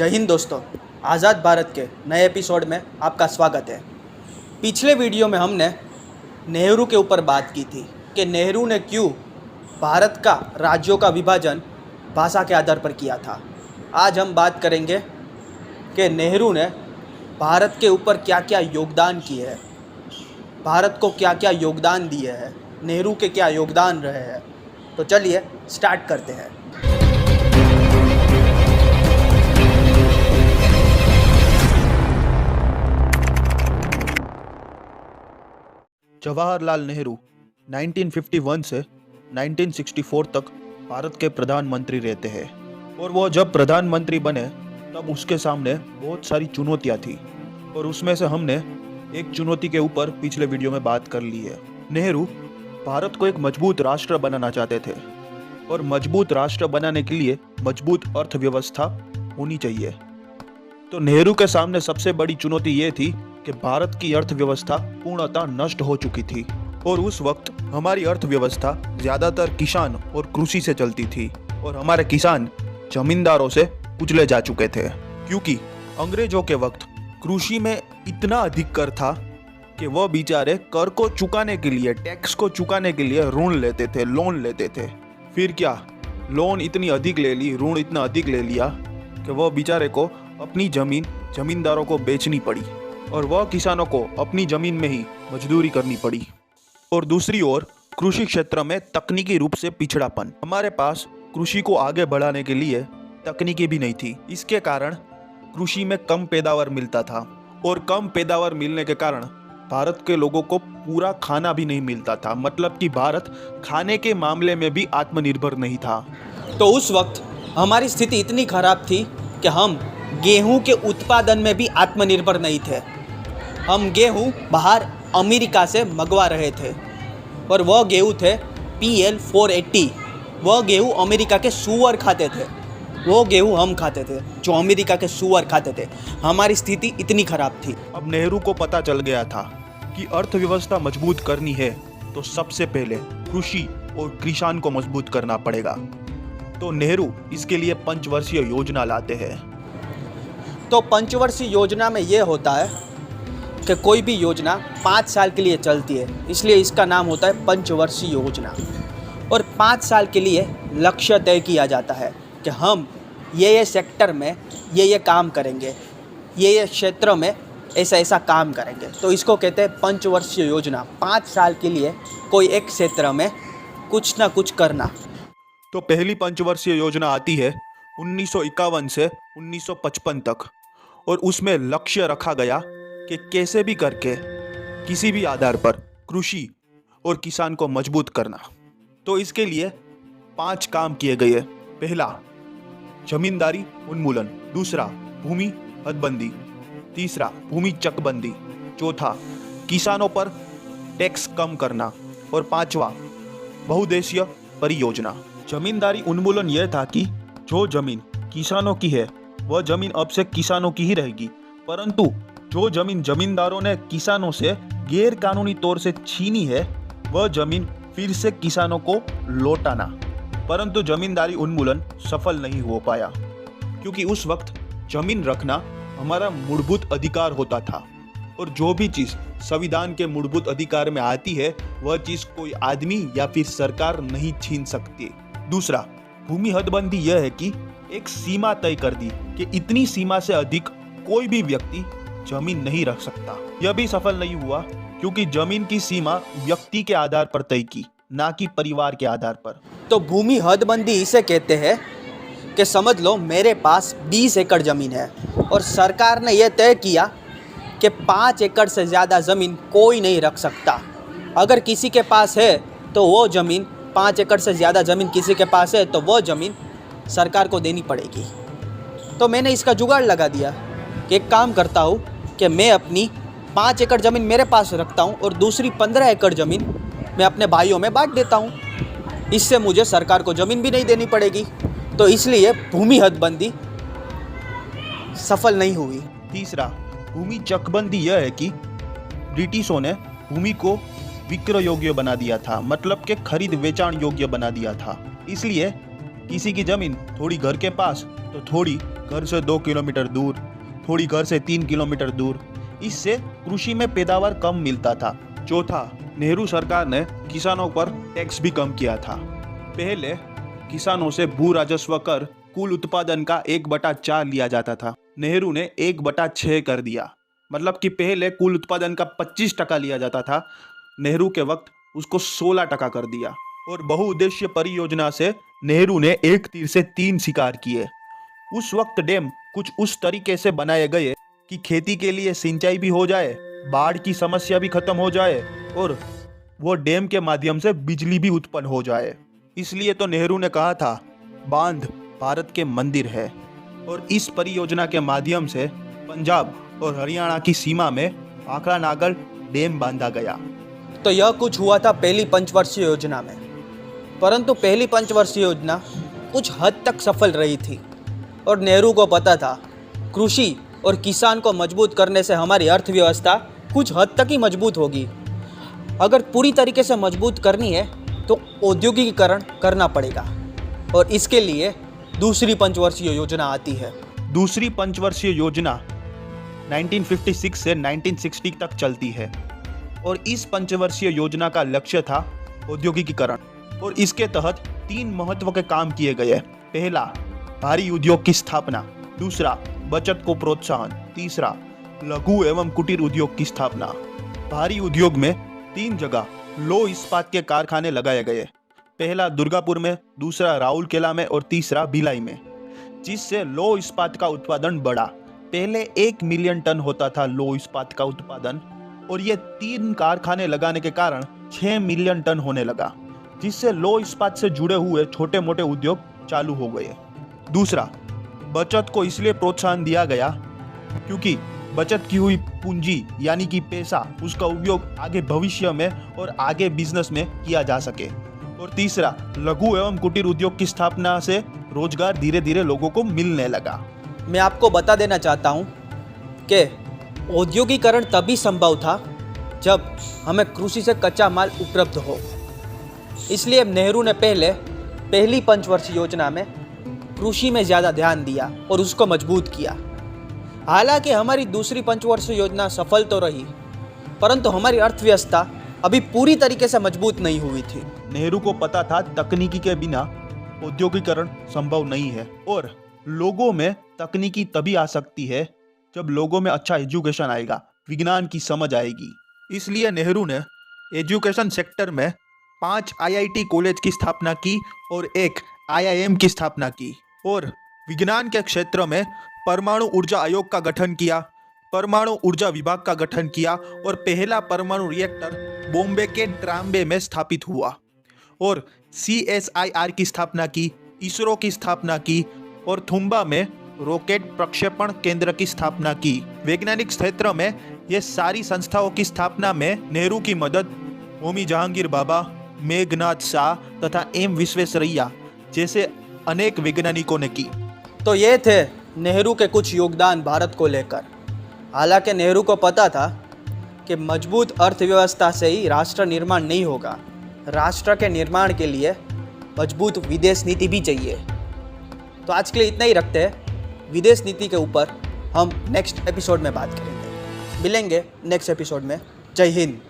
जय हिंद दोस्तों, आज़ाद भारत के नए एपिसोड में आपका स्वागत है। पिछले वीडियो में हमने नेहरू के ऊपर बात की थी कि नेहरू ने क्यों भारत का राज्यों का विभाजन भाषा के आधार पर किया था। आज हम बात करेंगे कि नेहरू ने भारत के ऊपर क्या क्या योगदान किए हैं, भारत को क्या क्या योगदान दिए हैं, नेहरू के क्या योगदान रहे हैं। तो चलिए स्टार्ट करते हैं। जवाहरलाल नेहरू 1951 से 1964 तक भारत के प्रधानमंत्री रहते हैं और वो जब प्रधानमंत्री बने तब उसके सामने बहुत सारी चुनौतियां थी और उसमें से हमने एक चुनौती के ऊपर पिछले वीडियो में बात कर ली है। नेहरू भारत को एक मजबूत राष्ट्र बनाना चाहते थे और मजबूत राष्ट्र बनाने के लिए मजबूत अर्थव्यवस्था होनी चाहिए। तो नेहरू के सामने सबसे बड़ी चुनौती ये थी कि भारत की अर्थव्यवस्था पूर्णतः नष्ट हो चुकी थी और उस वक्त हमारी अर्थव्यवस्था ज्यादातर किसान और कृषि से चलती थी और हमारे किसान जमींदारों से कुचले जा चुके थे, क्योंकि अंग्रेजों के वक्त कृषि में इतना अधिक कर था कि वह बेचारे कर को चुकाने के लिए, टैक्स को चुकाने के लिए ऋण लेते थे, लोन लेते थे। फिर क्या, लोन इतनी अधिक ले ली, ऋण इतना अधिक ले लिया कि वह बेचारे को अपनी जमीन जमींदारों को बेचनी पड़ी और वह किसानों को अपनी जमीन में ही मजदूरी करनी पड़ी। और दूसरी ओर कृषि क्षेत्र में तकनीकी रूप से पिछड़ापन, हमारे पास कृषि को आगे बढ़ाने के लिए तकनीकी भी नहीं थी। इसके कारण कृषि में कम पैदावार मिलता था और कम पैदावार मिलने के कारण भारत के लोगों को पूरा खाना भी नहीं मिलता था, मतलब कि भारत खाने के मामले में भी आत्मनिर्भर नहीं था। तो उस वक्त हमारी स्थिति इतनी खराब थी कि हम गेहूं के उत्पादन में भी आत्मनिर्भर नहीं थे। हम गेहूं बाहर अमेरिका से मंगवा रहे थे और वह गेहूं थे PL 480। वह गेहूं अमेरिका के सूअर खाते थे, वो गेहूं हम खाते थे जो अमेरिका के सूअर खाते थे। हमारी स्थिति इतनी खराब थी। अब नेहरू को पता चल गया था कि अर्थव्यवस्था मजबूत करनी है तो सबसे पहले कृषि और किसान को मजबूत करना पड़ेगा। तो नेहरू इसके लिए पंचवर्षीय योजना लाते हैं। तो पंचवर्षीय योजना में यह होता है कि कोई भी योजना 5 साल के लिए चलती है, इसलिए इसका नाम होता है पंचवर्षीय योजना। और 5 साल के लिए लक्ष्य तय किया जाता है कि हम ये सेक्टर में ये काम करेंगे, ये क्षेत्र में ऐसा ऐसा काम करेंगे। तो इसको कहते हैं पंचवर्षीय योजना। 5 साल के लिए कोई एक क्षेत्र में कुछ ना कुछ करना। तो पहली पंचवर्षीय योजना आती है 1951 से 1955 तक और उसमें लक्ष्य रखा गया कि कैसे भी करके किसी भी आधार पर कृषि और किसान को मजबूत करना। तो इसके लिए 5 काम किए गए। पहला, जमींदारी उन्मूलन। दूसरा, भूमि हदबंदी। तीसरा, भूमि चकबंदी। चौथा, किसानों पर टैक्स कम करना। और 5वां, बहुउद्देशीय परियोजना। जमींदारी उन्मूलन यह था कि जो जमीन किसानों की है वह जमीन अब से किसानों की ही रहेगी, परंतु जो जमीन जमींदारों ने किसानों से गैर कानूनी तौर से छीनी है वह जमीन फिर से किसानों को लौटाना। परंतु जमींदारी उन्मूलन सफल नहीं हो पाया, क्योंकि उस वक्त जमीन रखना हमारा मूलभूत अधिकार होता था और जो भी चीज संविधान के मूलभूत अधिकार में आती है वह चीज कोई आदमी या फिर सरकार नहीं छीन सकती। दूसरा, भूमि हदबंदी यह है कि एक सीमा तय कर दी कि इतनी सीमा से अधिक कोई भी व्यक्ति जमीन नहीं रख सकता। यह भी सफल नहीं हुआ, क्योंकि जमीन की सीमा व्यक्ति के आधार पर तय की, ना कि परिवार के आधार पर। तो भूमि हदबंदी इसे कहते हैं कि समझ लो मेरे पास 20 एकड़ ज़मीन है और सरकार ने यह तय किया कि 5 एकड़ से ज़्यादा ज़मीन कोई नहीं रख सकता। अगर किसी के पास है तो वो ज़मीन, 5 एकड़ से ज़्यादा ज़मीन किसी के पास है तो वो ज़मीन सरकार को देनी पड़ेगी। तो मैंने इसका जुगाड़ लगा दिया कि एक काम करता हूँ कि मैं अपनी 5 एकड़ ज़मीन मेरे पास रखता हूँ और दूसरी 15 एकड़ ज़मीन मैं अपने भाइयों में बांट देता हूँ। इससे मुझे सरकार को ज़मीन भी नहीं देनी पड़ेगी। तो इसलिए भूमि हदबंदी सफल नहीं हुई। तीसरा, भूमि चकबंदी यह है कि ब्रिटिशों ने भूमि को विक्रय योग्य बना दिया था, मतलब कि खरीद वेचाण योग्य बना दिया था। इसलिए किसी की जमीन थोड़ी घर के पास तो थोड़ी घर से 2 किलोमीटर दूर, थोड़ी घर से 3 किलोमीटर दूर। इससे कृषि में पैदावार कम मिलता था। चौथा, नेहरू सरकार ने किसानों पर टैक्स भी कम किया था। पहले किसानों से भू राजस्व कर कुल उत्पादन का 1/4 लिया जाता था। नेहरू ने 1/6 कर दिया। मतलब कि पहले कुल उत्पादन का 25% लिया जाता था, नेहरू के वक्त उसको 16% कर दिया। और बहुउद्देशीय परियोजना से नेहरू ने एक तीर से 3 शिकार किए। उस वक्त डैम कुछ उस तरीके से बनाए गए कि खेती के लिए सिंचाई भी हो जाए, बाढ़ की समस्या भी खत्म हो जाए और वो डैम के माध्यम से बिजली भी उत्पन्न हो जाए। इसलिए तो नेहरू ने कहा था, बांध भारत के मंदिर है। और इस परियोजना के माध्यम से पंजाब और हरियाणा की सीमा में आखड़ा नागल डैम बांधा गया। तो यह कुछ हुआ था पहली पंचवर्षीय योजना में। परंतु पहली पंचवर्षीय योजना कुछ हद तक सफल रही थी और नेहरू को पता था कृषि और किसान को मजबूत करने से हमारी अर्थव्यवस्था कुछ हद तक ही मजबूत होगी। अगर पूरी तरीके से मजबूत करनी है तो औद्योगिकीकरण करना पड़ेगा और इसके लिए दूसरी पंचवर्षीय योजना आती है। दूसरी पंचवर्षीय योजना 1956 से 1960 तक चलती है और इस पंचवर्षीय योजना का लक्ष्य था औद्योगिकीकरण। और इसके तहत 3 महत्व के काम किए गए। पहला, भारी उद्योग की स्थापना। दूसरा, बचत को प्रोत्साहन। तीसरा, लघु एवं कुटीर उद्योग की स्थापना। भारी उद्योग में 3 जगह लौह इस्पात के कारखाने लगाए गए। पहला दुर्गापुर में, दूसरा राउरकेला में और तीसरा भिलाई में, जिससे लौह इस्पात का उत्पादन बढ़ा। पहले 1 मिलियन टन होता था लौह इस्पात का उत्पादन और ये 3 कारखाने लगाने के कारण 6 मिलियन टन होने लगा, जिससे लौह इस्पात से जुड़े हुए छोटे मोटे उद्योग चालू हो गए। दूसरा, बचत को इसलिए प्रोत्साहन दिया गया क्योंकि बचत की हुई पूंजी यानी कि पैसा, उसका उपयोग आगे भविष्य में और आगे बिजनेस में किया जा सके। और तीसरा, लघु एवं कुटीर उद्योग की स्थापना से रोजगार धीरे धीरे लोगों को मिलने लगा। मैं आपको बता देना चाहता हूँ कि औद्योगिकरण तभी संभव था जब हमें कृषि से कच्चा माल उपलब्ध हो। इसलिए नेहरू ने पहली पंचवर्षीय योजना में कृषि में ज़्यादा ध्यान दिया और उसको मजबूत किया। हालांकि हमारी दूसरी पंचवर्षीय योजना सफल तो रही, परंतु हमारी अर्थव्यवस्था अभी पूरी तरीके से मजबूत नहीं हुई थी। नेहरू को पता था तकनीकी के बिना औद्योगिकरण संभव नहीं है और लोगों में तकनीकी तभी आ सकती है जब लोगों में अच्छा एजुकेशन आएगा, विज्ञान की समझ आएगी। इसलिए नेहरू ने एजुकेशन सेक्टर में 5 IIT कॉलेज की स्थापना की और 1 IIM की स्थापना की। और विज्ञान के क्षेत्र में परमाणु ऊर्जा आयोग का गठन किया, परमाणु ऊर्जा विभाग का गठन किया और पहला परमाणु रिएक्टर बॉम्बे के ट्राम्बे में स्थापित हुआ। और CSIR की स्थापना की, इसरो की स्थापना की और थुम्बा में रॉकेट प्रक्षेपण केंद्र की स्थापना की। वैज्ञानिक क्षेत्र में ये सारी संस्थाओं की स्थापना में नेहरू की मदद होमी जहांगीर भाभा, मेघनाथ शाह तथा M विश्वेश्वरैया जैसे अनेक वैज्ञानिकों ने की। तो ये थे नेहरू के कुछ योगदान भारत को लेकर। हालांकि नेहरू को पता था कि मजबूत अर्थव्यवस्था से ही राष्ट्र निर्माण नहीं होगा, राष्ट्र के निर्माण के लिए मजबूत विदेश नीति भी चाहिए। तो आज के लिए इतना ही रखते हैं। विदेश नीति के ऊपर हम नेक्स्ट एपिसोड में बात करेंगे। मिलेंगे नेक्स्ट एपिसोड में। जय हिंद।